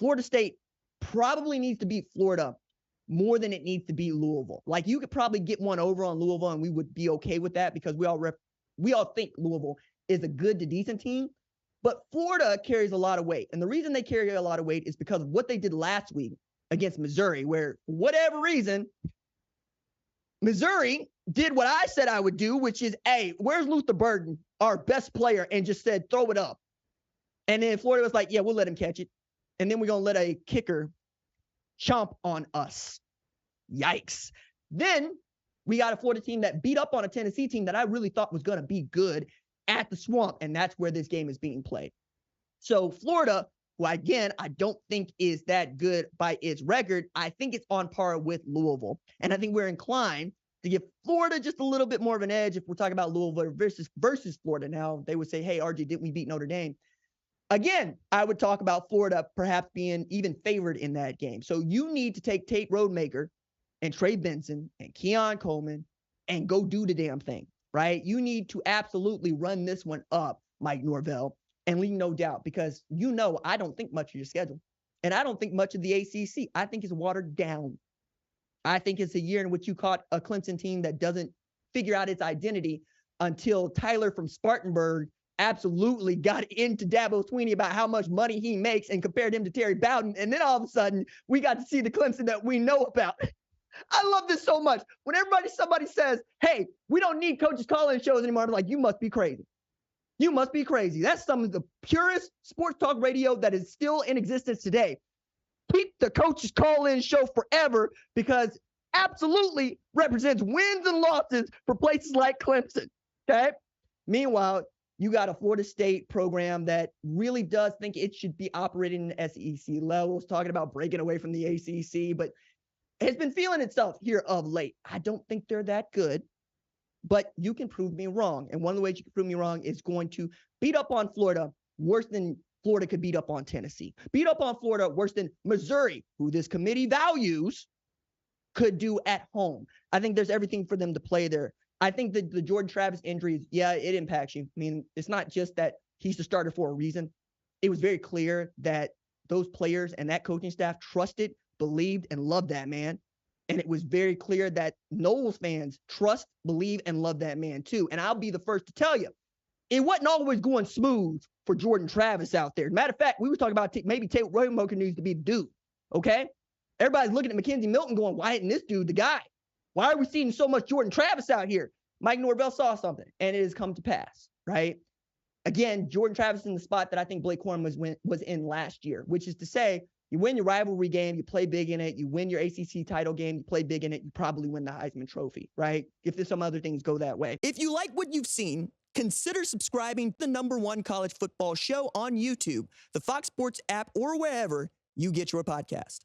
Florida State probably needs to beat Florida more than it needs to beat Louisville. Like, you could probably get one over on Louisville, and we would be okay with that because we all think Louisville is a good to decent team. But Florida carries a lot of weight. And the reason they carry a lot of weight is because of what they did last week against Missouri, where, for whatever reason, Missouri did what I said I would do, which is, hey, where's Luther Burden, our best player, and just said, throw it up. And then Florida was like, yeah, we'll let him catch it. And then we're going to let a kicker chomp on us. Yikes. Then we got a Florida team that beat up on a Tennessee team that I really thought was going to be good at the Swamp, and that's where this game is being played. So Florida, who again, I don't think is that good by its record, I think it's on par with Louisville. And I think we're inclined to give Florida just a little bit more of an edge if we're talking about Louisville versus Florida. Now, they would say, hey, RJ, didn't we beat Notre Dame? Again, I would talk about Florida perhaps being even favored in that game. So you need to take Tate Rodemaker and Trey Benson and Keon Coleman and go do the damn thing, right? You need to absolutely run this one up, Mike Norvell, and leave no doubt, because I don't think much of your schedule. And I don't think much of the ACC. I think it's watered down. I think it's a year in which you caught a Clemson team that doesn't figure out its identity until Tyler from Spartanburg absolutely got into Dabo Swinney about how much money he makes and compared him to Terry Bowden. And then all of a sudden, we got to see the Clemson that we know about. I love this so much. When somebody says, hey, we don't need coaches calling shows anymore, I'm like, you must be crazy. You must be crazy. That's some of the purest sports talk radio that is still in existence today. Keep the coaches call-in show forever, because absolutely represents wins and losses for places like Clemson, okay? Meanwhile, you got a Florida State program that really does think it should be operating in SEC levels, talking about breaking away from the ACC, but has been feeling itself here of late. I don't think they're that good, but you can prove me wrong. And one of the ways you can prove me wrong is going to beat up on Florida worse than Florida could beat up on Tennessee. Beat up on Florida worse than Missouri, who this committee values, could do at home. I think there's everything for them to play there. I think that the Jordan Travis injuries, yeah, it impacts you. I mean, it's not just that he's the starter for a reason. It was very clear that those players and that coaching staff trusted, believed, and loved that man. And it was very clear that Noles fans trust, believe, and love that man too. And I'll be the first to tell you, it wasn't always going smooth for Jordan Travis out there. Matter of fact, we were talking about maybe Tate Rodemaker needs to be the dude, okay? Everybody's looking at Mackenzie Milton going, why isn't this dude the guy? Why are we seeing so much Jordan Travis out here? Mike Norvell saw something, and it has come to pass, right? Again, Jordan Travis in the spot that I think Blake Corum was in last year, which is to say, you win your rivalry game, you play big in it, you win your ACC title game, you play big in it, you probably win the Heisman Trophy, right? If there's some other things go that way. If you like what you've seen, consider subscribing to the #1 college football show on YouTube, the Fox Sports app, or wherever you get your podcast.